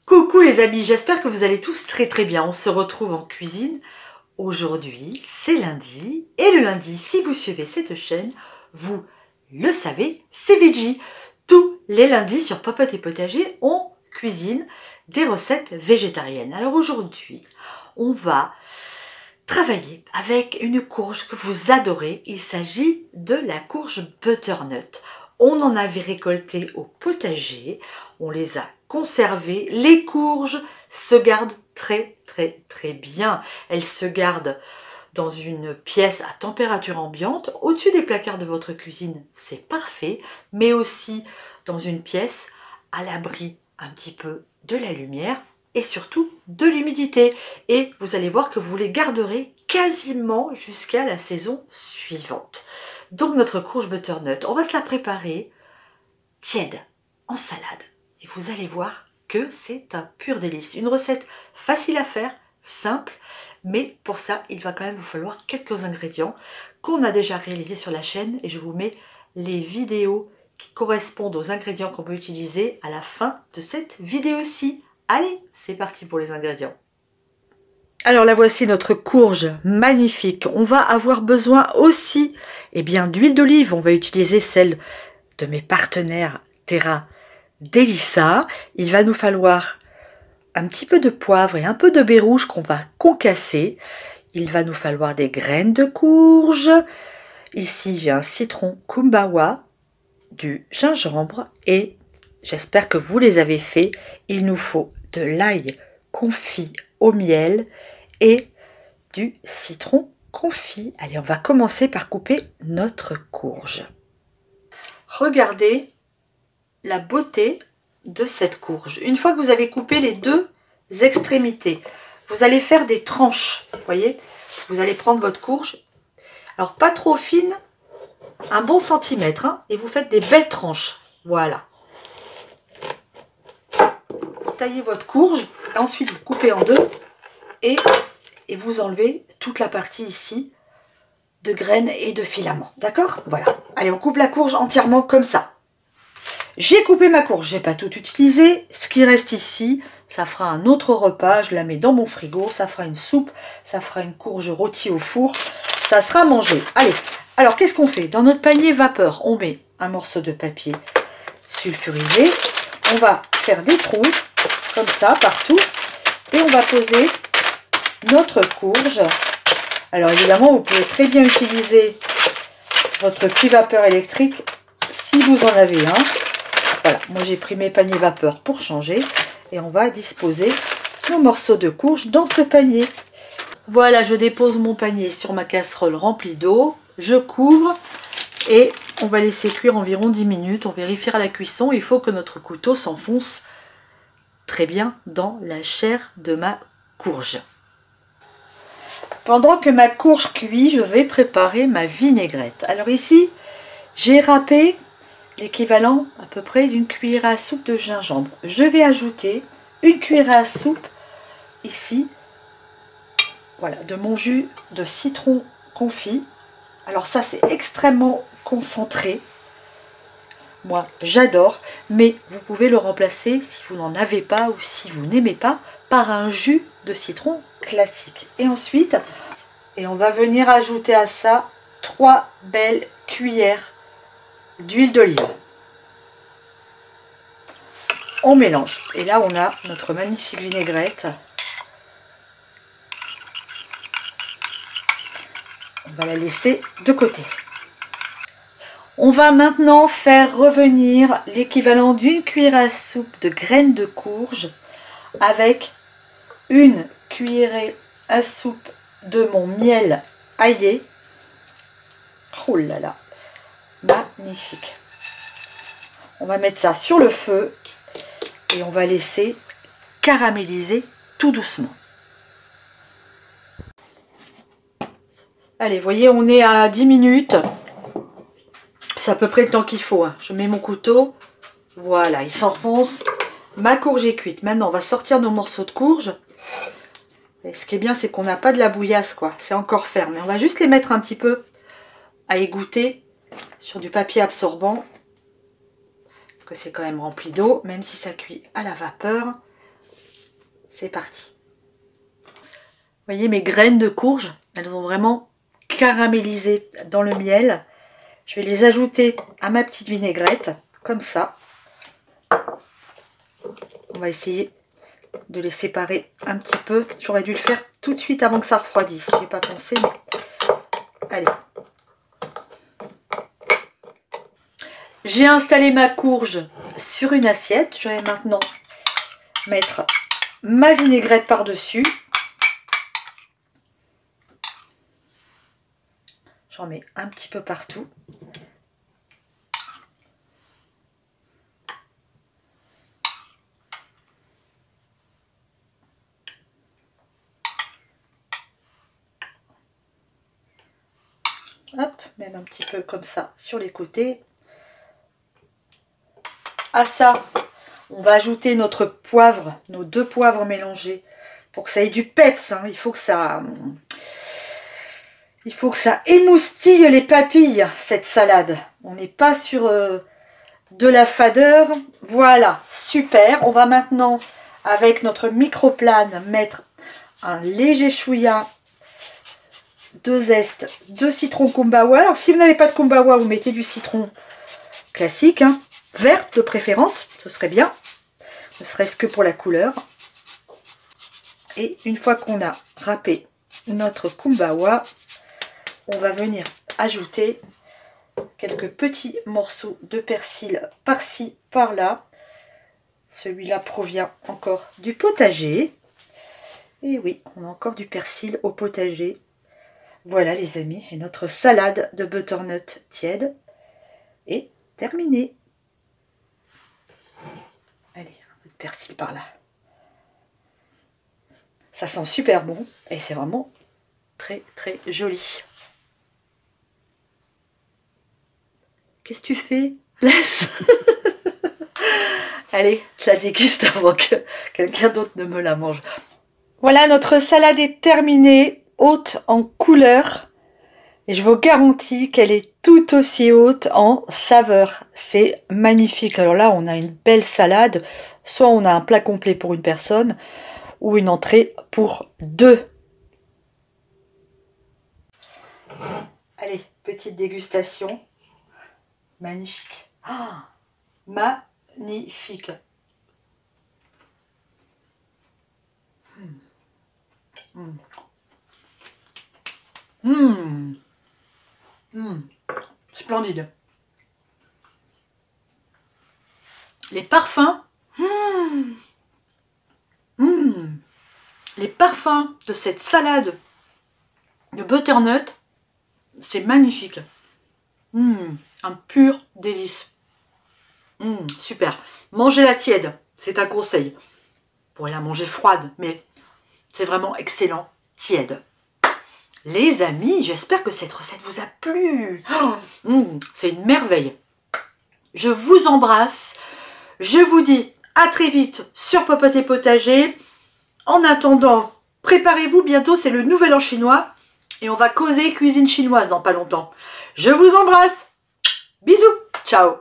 Coucou les amis, j'espère que vous allez tous très bien. On se retrouve en cuisine. Aujourd'hui, c'est lundi. Et le lundi, si vous suivez cette chaîne, vous le savez, c'est Veggie. Tous les lundis sur Popote et Potager, on cuisine des recettes végétariennes. Alors aujourd'hui, on va travailler avec une courge que vous adorez. Il s'agit de la courge butternut. On en avait récolté au potager. On les a conservées. Les courges se gardent très bien. Elles se gardent dans une pièce à température ambiante. Au-dessus des placards de votre cuisine, c'est parfait. Mais aussi dans une pièce à l'abri un petit peu de la lumière et surtout de l'humidité. Et vous allez voir que vous les garderez quasiment jusqu'à la saison suivante. Donc notre courge butternut, on va se la préparer tiède, en salade. Et vous allez voir que c'est un pur délice. Une recette facile à faire, simple, mais pour ça, il va quand même vous falloir quelques ingrédients qu'on a déjà réalisés sur la chaîne. Et je vous mets les vidéos qui correspondent aux ingrédients qu'on veut utiliser à la fin de cette vidéo-ci. Allez, c'est parti pour les ingrédients. Alors la voici notre courge magnifique. On va avoir besoin aussi d'huile d'olive. On va utiliser celle de mes partenaires Terra Delissa. Il va nous falloir un petit peu de poivre et un peu de baie rouge qu'on va concasser. Il va nous falloir des graines de courge. Ici j'ai un citron kumbawa, du gingembre et j'espère que vous les avez fait. Il nous faut de l'ail confit au miel et du citron confit. Allez, on va commencer par couper notre courge. Regardez la beauté de cette courge. Une fois que vous avez coupé les deux extrémités, vous allez faire des tranches. Vous voyez, vous allez prendre votre courge, alors pas trop fine, un bon centimètre, hein, et vous faites des belles tranches. Voilà. Taillez votre courge, ensuite vous coupez en deux et vous enlevez toute la partie ici de graines et de filaments. D'accord? Voilà. Allez, on coupe la courge entièrement comme ça. J'ai coupé ma courge, j'ai pas tout utilisé. Ce qui reste ici, ça fera un autre repas. Je la mets dans mon frigo, ça fera une soupe, ça fera une courge rôtie au four. Ça sera mangé. Allez, alors qu'est-ce qu'on fait? Dans notre panier vapeur, on met un morceau de papier sulfurisé. On va faire des trous, comme ça, partout. Et on va poser notre courge. Alors évidemment, vous pouvez très bien utiliser votre puits vapeur électrique si vous en avez un. Voilà, moi j'ai pris mes paniers vapeur pour changer. Et on va disposer nos morceaux de courge dans ce panier. Voilà, je dépose mon panier sur ma casserole remplie d'eau. Je couvre et on va laisser cuire environ 10 minutes. On vérifiera la cuisson. Il faut que notre couteau s'enfonce très bien dans la chair de ma courge. Pendant que ma courge cuit, je vais préparer ma vinaigrette. Alors ici, j'ai râpé l'équivalent à peu près d'une cuillère à soupe de gingembre. Je vais ajouter une cuillère à soupe ici, voilà, de mon jus de citron confit. Alors ça, c'est extrêmement concentré. Moi, j'adore, mais vous pouvez le remplacer si vous n'en avez pas ou si vous n'aimez pas par un jus de citron classique. Et ensuite, on va venir ajouter à ça 3 belles cuillères d'huile d'olive. On mélange. Et là, on a notre magnifique vinaigrette. On va la laisser de côté. On va maintenant faire revenir l'équivalent d'une cuillère à soupe de graines de courge avec une cuillerée à soupe de mon miel aillé. Oh là là, magnifique. On va mettre ça sur le feu et on va laisser caraméliser tout doucement. Allez, vous voyez, on est à 10 minutes. C'est à peu près le temps qu'il faut. Hein. Je mets mon couteau. Voilà, il s'enfonce. Ma courge est cuite. Maintenant, on va sortir nos morceaux de courge. Et ce qui est bien, c'est qu'on n'a pas de la bouillasse, quoi. C'est encore ferme. Et on va juste les mettre un petit peu à égoutter sur du papier absorbant. Parce que c'est quand même rempli d'eau, même si ça cuit à la vapeur. C'est parti. Vous voyez mes graines de courge, elles ont vraiment caramélisé dans le miel. Je vais les ajouter à ma petite vinaigrette, comme ça. On va essayer de les séparer un petit peu. J'aurais dû le faire tout de suite avant que ça refroidisse. J'ai pas pensé, mais allez. J'ai installé ma courge sur une assiette. Je vais maintenant mettre ma vinaigrette par-dessus. J'en mets un petit peu partout. Hop, même un petit peu comme ça sur les côtés. À ça, on va ajouter notre poivre, nos 2 poivres mélangés pour que ça ait du peps. Hein. Il faut que ça émoustille les papilles, cette salade. On n'est pas sur de la fadeur. Voilà, super. On va maintenant, avec notre microplane, mettre un léger chouïa de zeste de citron Kumbawa. Alors, si vous n'avez pas de Kumbawa, vous mettez du citron classique, hein, vert de préférence, ce serait bien, ne serait-ce que pour la couleur. Et une fois qu'on a râpé notre Kumbawa, on va venir ajouter quelques petits morceaux de persil par-ci, par-là. Celui-là provient encore du potager. Et oui, on a encore du persil au potager. Voilà les amis, et notre salade de butternut tiède est terminée. Allez, un peu de persil par là. Ça sent super bon et c'est vraiment très très joli. Qu'est-ce que tu fais? Laisse. Allez, je la déguste avant que quelqu'un d'autre ne me la mange. Voilà, notre salade est terminée. Haute en couleur et je vous garantis qu'elle est tout aussi haute en saveur. C'est magnifique. Alors là, on a une belle salade. Soit on a un plat complet pour une personne ou une entrée pour 2. Allez, petite dégustation. Magnifique. Ah, magnifique. Splendide. Les parfums, les parfums de cette salade de butternut, c'est magnifique. Un pur délice. Super. Mangez-la tiède, c'est un conseil. Vous pourrez la manger froide, mais c'est vraiment excellent tiède. Les amis, j'espère que cette recette vous a plu. C'est une merveille. Je vous embrasse. Je vous dis à très vite sur Popote & Potager. En attendant, préparez-vous, bientôt c'est le nouvel an chinois. Et on va causer cuisine chinoise dans pas longtemps. Je vous embrasse. Bisous. Ciao.